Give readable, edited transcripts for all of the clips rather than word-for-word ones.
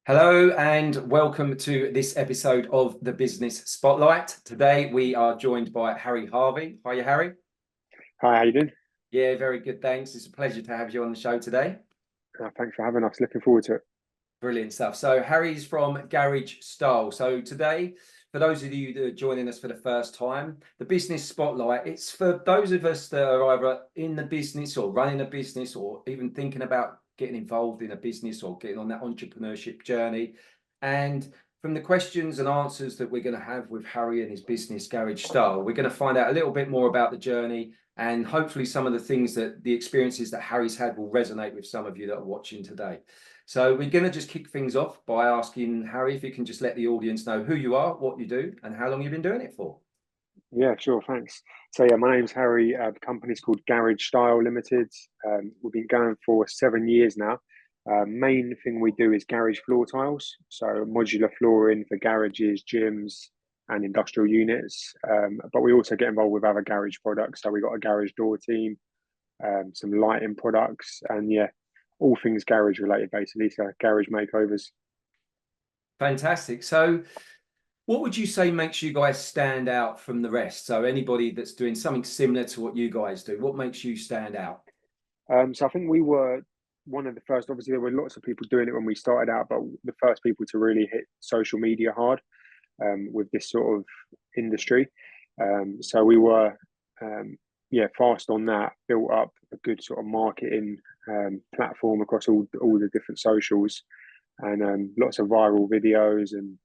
Hello and welcome to this episode of the Business Spotlight. Today we are joined by Harvey. Hiya, Harry. Hi, how you doing? Yeah, very good, thanks. It's a pleasure to have you on the show today. Thanks for having us. Looking forward to it. Brilliant stuff. So Harry's from GarageStyle. So today, for those of you that are joining us for the first time, the Business Spotlight, it's for those of us that are either in the business or running a business or even thinking about getting involved in a business or getting on that entrepreneurship journey. And from the questions and answers that we're going to have with Harry and his business, GarageStyle, we're going to find out a little bit more about the journey and hopefully some of the experiences that Harry's had will resonate with some of you that are watching today. So we're going to just kick things off by asking Harry if you can just let the audience know who you are, what you do, and how long you've been doing it for. Yeah, sure. Thanks. So yeah, my name's Harry. The company's called GarageStyle Limited. We've been going for 7 years now. Main thing we do is garage floor tiles. So modular flooring for garages, gyms, and industrial units. But we also get involved with other garage products. So we got a garage door team, some lighting products, and yeah, all things garage related basically. So garage makeovers. Fantastic. So what would you say makes you guys stand out from the rest? So anybody that's doing something similar to what you guys do, what makes you stand out? So I think we were one of the first. Obviously, there were lots of people doing it when we started out, but the first people to really hit social media hard with this sort of industry. So we were, yeah, fast on that. Built up a good sort of marketing platform across all the different socials, and lots of viral videos and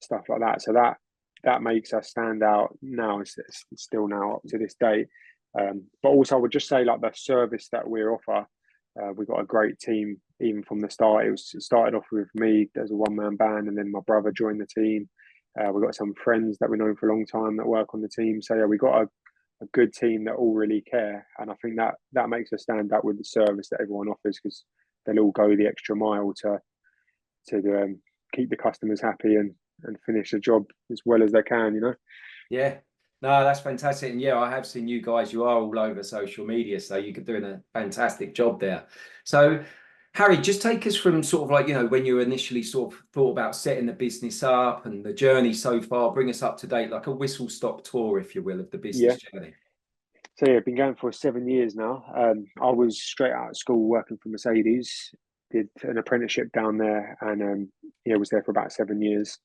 stuff like that. So that makes us stand out now. It's still now up to this day. But also, I would just say like the service that we offer. We've got a great team even from the start. It started off with me as a one-man band, and then my brother joined the team. We've got some friends that we've known for a long time that work on the team. So yeah, we got a good team that all really care, and I think that makes us stand out with the service that everyone offers because they'll all go the extra mile to keep the customers happy and finish the job as well as they can. Yeah, no, that's fantastic. And yeah, I have seen you guys, you are all over social media, so you're doing a fantastic job there. So, Harry, just take us from sort of like, when you initially sort of thought about setting the business up and the journey so far, bring us up to date, like a whistle stop tour, if you will, of the business Yeah. journey. So yeah, I've been going for 7 years now. I was straight out of school working for Mercedes, did an apprenticeship down there, and yeah, was there for about 7 years.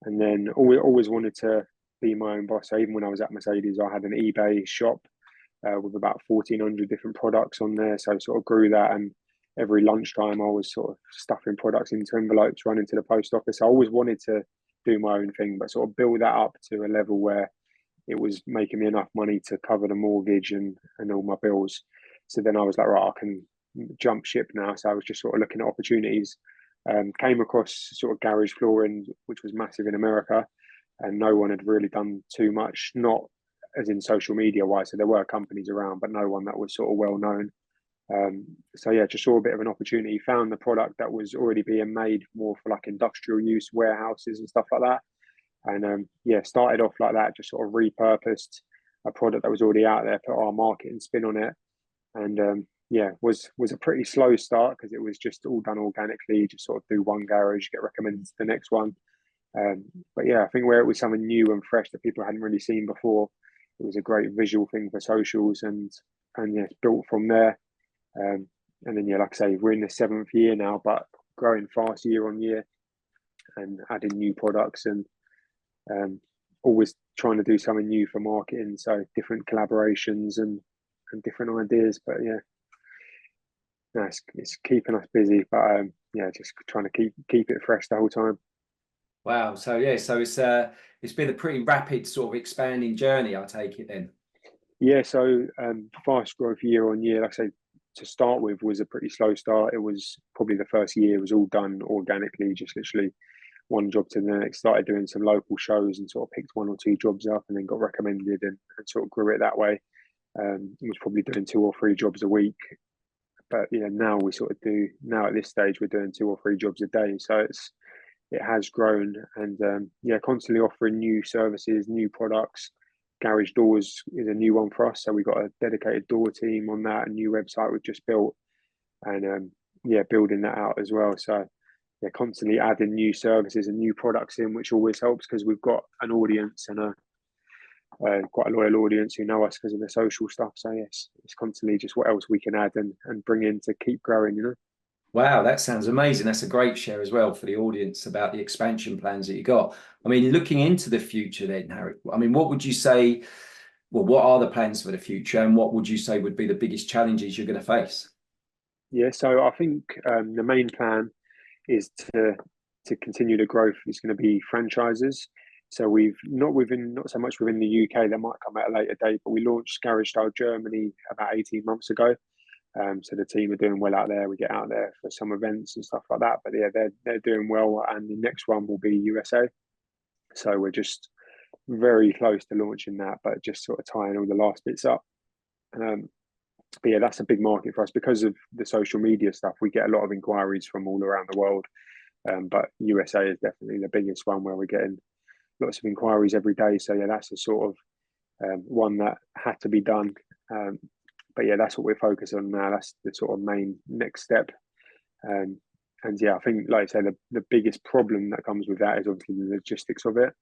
And then always wanted to be my own boss. So even when I was at Mercedes, I had an eBay shop with about 1,400 different products on there. So I sort of grew that, and every lunchtime I was sort of stuffing products into envelopes, running to the post office. I always wanted to do my own thing, but sort of build that up to a level where it was making me enough money to cover the mortgage and all my bills. So then I was like, right, I can jump ship now. So I was just sort of looking at opportunities. Came across sort of garage flooring, which was massive in America, and no one had really done too much, not as in social media wise. So there were companies around, but no one that was sort of well known. So yeah, just saw a bit of an opportunity, found the product that was already being made more for like industrial use, warehouses and stuff like that. And yeah, started off like that, just sort of repurposed a product that was already out there, put our marketing spin on it, and yeah, was a pretty slow start because it was just all done organically. Just sort of do one garage, get recommended to the next one. But yeah, I think where it was something new and fresh that people hadn't really seen before, it was a great visual thing for socials, and yeah, it's built from there. And then yeah, like I say, we're in the 7th year now, but growing fast year on year and adding new products and always trying to do something new for marketing. So different collaborations and different ideas. But yeah, no, it's keeping us busy. But yeah, just trying to keep it fresh the whole time. Wow. So yeah, so it's been a pretty rapid sort of expanding journey, I take it then. Yeah, so fast growth year on year. Like I say, to start with was a pretty slow start. It was probably the first year was all done organically, just literally one job to the next. Started doing some local shows and sort of picked one or two jobs up, and then got recommended and sort of grew it that way. Was probably doing 2 or 3 jobs a week, but yeah, now we sort of do now at this stage we're doing 2 or 3 jobs a day. So it has grown, and yeah, constantly offering new services, new products. Garage doors is a new one for us, so we got a dedicated door team on that. A new website we've just built, and yeah, building that out as well. So yeah, constantly adding new services and new products in, which always helps because we've got an audience and a quite a loyal audience who know us because of the social stuff. So yes, it's constantly just what else we can add and bring in to keep growing. You know. Wow, that sounds amazing. That's a great share as well for the audience about the expansion plans that you got. I mean, looking into the future then, Harry, I mean, what would you say, well, what are the plans for the future and what would you say would be the biggest challenges you're going to face? Yeah, so I think the main plan is to continue the growth is going to be franchises. So we've not so much within the UK, that might come at a later date, but we launched GarageStyle Germany about 18 months ago. So the team are doing well out there. We get out there for some events and stuff like that. But yeah, they're doing well, and the next one will be USA. So we're just very close to launching that, but just sort of tying all the last bits up. Um, but yeah, that's a big market for us because of the social media stuff. We get a lot of inquiries from all around the world, but USA is definitely the biggest one where we're getting lots of inquiries every day. So yeah, that's a sort of one that had to be done. But yeah, that's what we're focused on now. That's the sort of main next step. Um, and yeah, I think, like I say, the biggest problem that comes with that is obviously the logistics of it.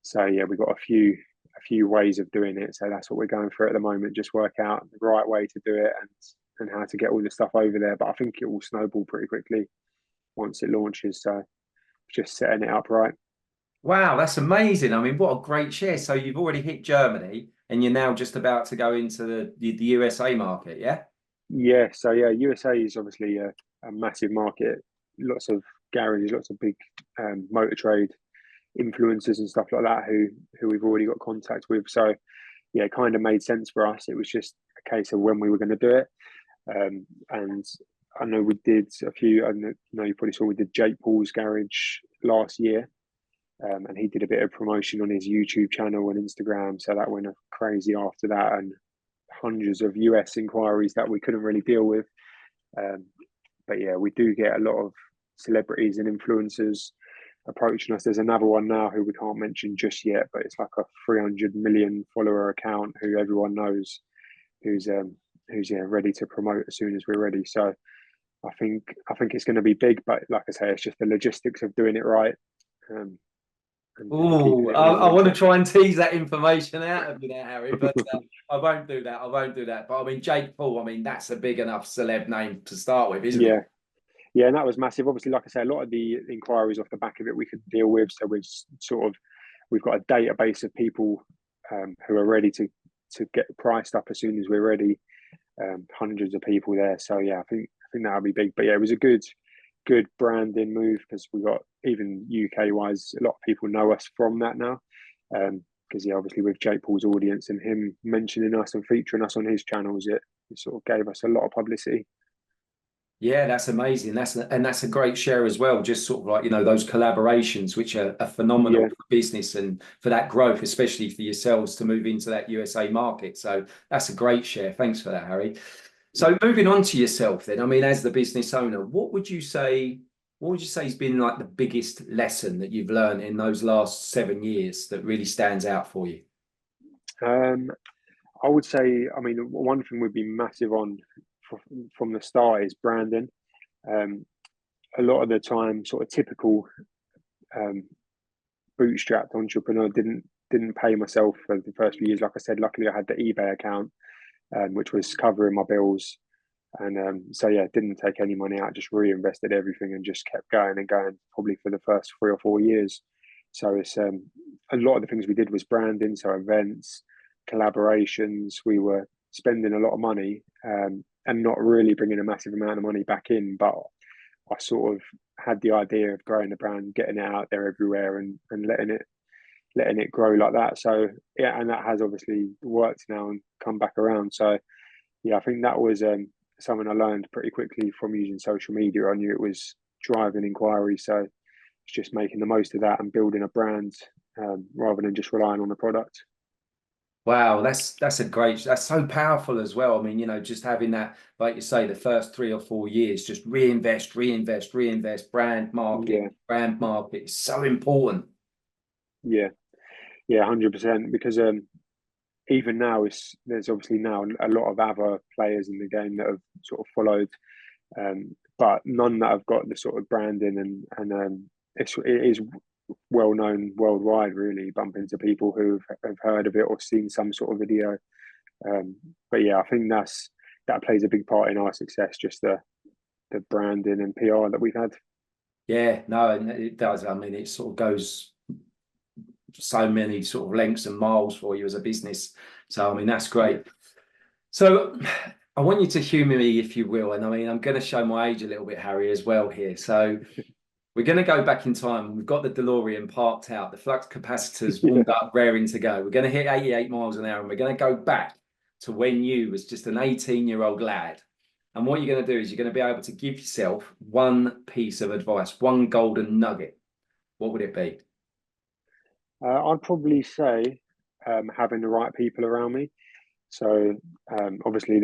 So yeah, we've got a few ways of doing it. So that's what we're going through at the moment. Just work out the right way to do it and how to get all the stuff over there. But I think it will snowball pretty quickly once it launches. So just setting it up right. Wow, that's amazing. I mean, what a great share. So you've already hit Germany and you're now just about to go into the USA market, yeah? Yeah. So yeah, USA is obviously a massive market. Lots of garages, lots of big motor trade influencers and stuff like that who we've already got contact with. So yeah, it kind of made sense for us. It was just a case of when we were going to do it. And I know we did a few. I know you probably saw we did Jake Paul's garage last year, and he did a bit of promotion on his YouTube channel and Instagram. So that went crazy after that, and hundreds of US inquiries that we couldn't really deal with. Um, but yeah, we do get a lot of celebrities and influencers approaching us. There's another one now who we can't mention just yet, but it's like a 300 million follower account who everyone knows, who's yeah ready to promote as soon as we're ready. So I think it's going to be big, but like I say, it's just the logistics of doing it right, um, and Oh, keeping it I, all I want to launching. try and tease that information out of you there, Harry, but I won't do that. I won't do that. But I mean, Jake Paul, I mean, that's a big enough celeb name to start with, isn't it? Yeah, yeah, and that was massive. Obviously, like I say, a lot of the inquiries off the back of it we could deal with. So we've got a database of people who are ready to get priced up as soon as we're ready. Hundreds of people there. So yeah, I think that'll be big. But yeah, it was a good branding move because we got, even UK wise, a lot of people know us from that now. Because yeah, obviously with Jake Paul's audience and him mentioning us and featuring us on his channels, it sort of gave us a lot of publicity. Yeah, that's amazing. That's a great share as well. Just sort of like, those collaborations, which are phenomenal Yeah, for business and for that growth, especially for yourselves to move into that USA market. So that's a great share. Thanks for that, Harry. So moving on to yourself then, I mean, as the business owner, what would you say has been like the biggest lesson that you've learned in those last 7 years that really stands out for you? um, I would say, I mean, one thing we've been massive on from the start is branding. Um, a lot of the time, sort of typical um, bootstrapped entrepreneur didn't pay myself for the first few years. Like I said, luckily I had the eBay account, which was covering my bills, and so yeah, didn't take any money out, just reinvested everything and just kept going and going. Probably for the first 3 or 4 years. So it's a lot of the things we did was branding, so events, collaborations. We were spending a lot of money and not really bringing a massive amount of money back in, but I sort of had the idea of growing the brand, getting it out there everywhere, and letting it grow like that. So yeah, and that has obviously worked now and come back around. So yeah, I think that was something I learned pretty quickly from using social media. I knew it was driving inquiry, so it's just making the most of that and building a brand rather than just relying on the product. Wow, that's so powerful as well. I mean, just having that, like you say, the first 3 or 4 years, just reinvest, reinvest, reinvest, Yeah, brand market is so important. yeah, yeah, 100%. Because even now, there's obviously now a lot of other players in the game that have sort of followed but none that have got the sort of branding and it is well known worldwide. Really, bump into people who have heard of it or seen some sort of video. But yeah, I think that plays a big part in our success. Just the branding and PR that we've had. Yeah, no, and it does. I mean, it sort of goes so many sort of lengths and miles for you as a business. So, I mean, that's great. So, I want you to humour me, if you will. And I mean, I'm going to show my age a little bit, Harry, as well here. So, we're going to go back in time. We've got the DeLorean parked out, the flux capacitors warmed up, raring to go. We're going to hit 88 miles an hour, and we're going to go back to when you was just an 18-year-old lad. And what you're going to do is you're going to be able to give yourself one piece of advice, one golden nugget. What would it be? I'd probably say having the right people around me. So obviously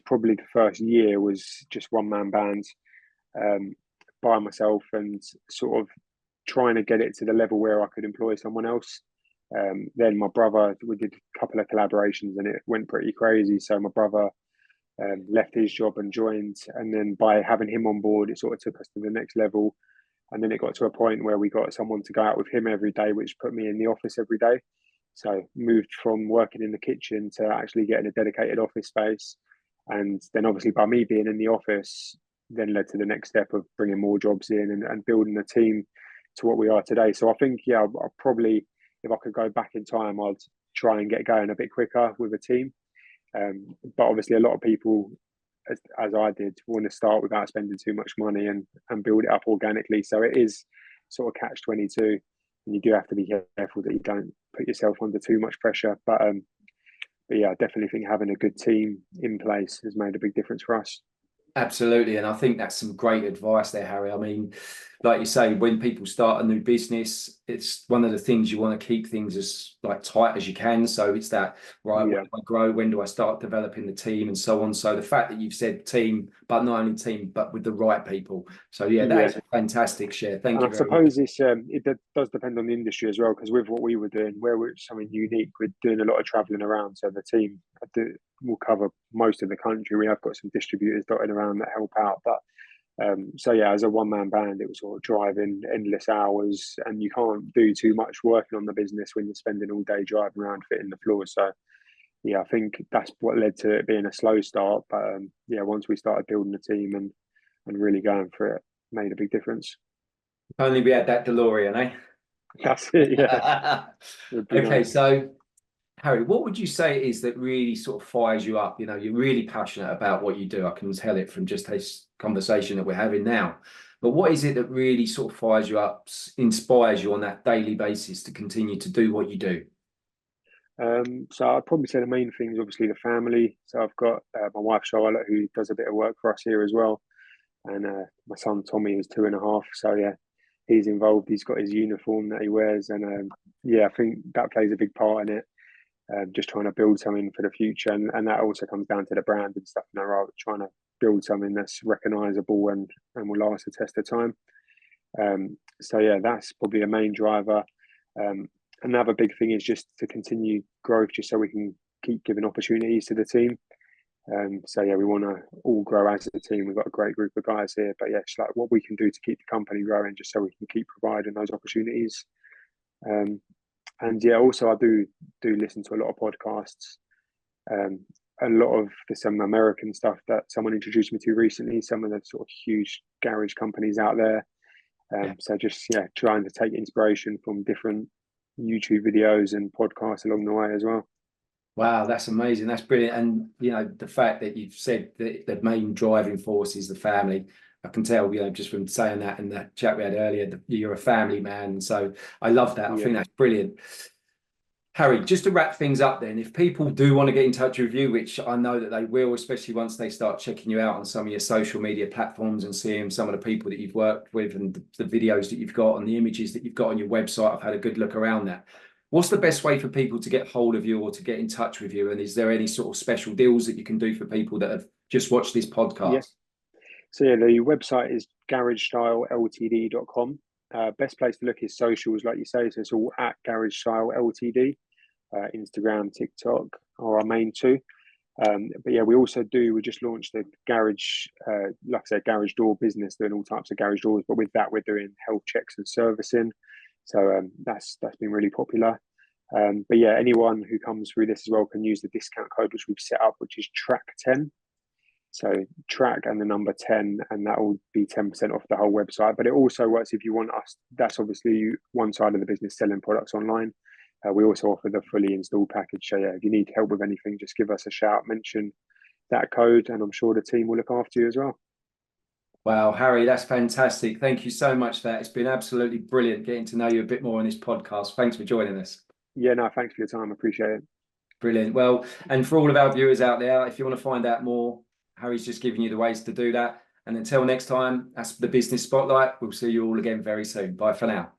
probably the first year was just one man band um, by myself and sort of trying to get it to the level where I could employ someone else. Then my brother, we did a couple of collaborations and it went pretty crazy. So my brother left his job and joined, and then by having him on board, it sort of took us to the next level. And then it got to a point where we got someone to go out with him every day, which put me in the office every day. So moved from working in the kitchen to actually getting a dedicated office space. And then obviously by me being in the office, then led to the next step of bringing more jobs in and building a team to what we are today. So I think, yeah, I'll probably, if I could go back in time, I'd try and get going a bit quicker with a team. But obviously a lot of people, as I did, want to start without spending too much money and build it up organically. So it is sort of catch-22, and you do have to be careful that you don't put yourself under too much pressure. But yeah, I definitely think having a good team in place has made a big difference for us. Absolutely. And I think that's some great advice there, Harry. I mean, like you say, when people start a new business, it's one of the things you want to keep things as like tight as you can. So it's that, right, when Yeah, do I grow? When do I start developing the team and so on? So the fact that you've said team, but not only team, but with the right people. So yeah, that yeah. is a fantastic share. Thank And you I very much. suppose does depend on the industry as well, because with what we were doing, where we're something unique, we're doing a lot of travelling around. So the team will cover most of the country. We have got some distributors dotted around that help out, but so yeah, as a one man band, it was sort of driving endless hours, and you can't do too much working on the business when you're spending all day driving around fitting the floor. So yeah, I think that's what led to it being a slow start. But yeah, once we started building the team and really going for it, made a big difference. If only we had that DeLorean, That's it. Yeah, eh? it'd be Okay, nice. so Harry, what would you say it is that really sort of fires you up? You know, you're really passionate about what you do. I can tell it from just this conversation that we're having now. But what is it that really sort of fires you up, inspires you on that daily basis to continue to do what you do? So I'd probably say the main thing is obviously the family. So I've got my wife Charlotte, who does a bit of work for us here as well, and my son Tommy is 2.5. So yeah, he's involved. He's got his uniform that he wears, and yeah, I think that plays a big part in it. Just trying to build something for the future, and that also comes down to the brand and stuff. You know, right? Trying to build something that's recognisable and will last the test of time. So yeah, that's probably a main driver. Um, Another big thing is just to continue growth, just so we can keep giving opportunities to the team. So yeah, we want to all grow as a team. We've got a great group of guys here, but yeah, it's like what we can do to keep the company growing, just so we can keep providing those opportunities. Um, and yeah, also I do listen to a lot of podcasts. Um, a lot of some American stuff that someone introduced me to recently. Some of the sort of huge garage companies out there. Yeah. So just yeah, trying to take inspiration from different YouTube videos and podcasts along the way as well. Wow, that's amazing. That's brilliant. And you know, the fact that you've said that the main driving force is the family. I can tell, you know, just from saying that in the chat we had earlier, that you're a family man. So I love that. I Yeah, think that's brilliant. Harry, just to wrap things up then, if people do want to get in touch with you, which I know that they will, especially once they start checking you out on some of your social media platforms and seeing some of the people that you've worked with and the videos that you've got and the images that you've got on your website, I've had a good look around that. What's the best way for people to get hold of you or to get in touch with you? And is there any sort of special deals that you can do for people that have just watched this yeah. podcast? So yeah, the website is GarageStyleLTD.com. Best place to look is socials, like you say. So it's all at GarageStyle Ltd. Instagram, TikTok are our main two. But yeah, we just launched the garage, like I said, garage door business, doing all types of garage doors. But with that, we're doing health checks and servicing. So that's been really popular. But yeah, anyone who comes through this as well can use the discount code which we've set up, which is track10. So track and the number 10, and that will be 10% off the whole website. But it also works if you want us. That's obviously one side of the business, selling products online. We also offer the fully installed package. So yeah, if you need help with anything, just give us a shout, mention that code, and I'm sure the team will look after you as well. Wow, Harry, that's fantastic. Thank you so much for that. It's been absolutely brilliant getting to know you a bit more on this podcast. Thanks for joining us. Yeah, no, thanks for your time. I appreciate it. Brilliant. Well, and for all of our viewers out there, if you want to find out more, Harry's just giving you the ways to do that. And until next time, that's the Business Spotlight. We'll see you all again very soon. Bye for now.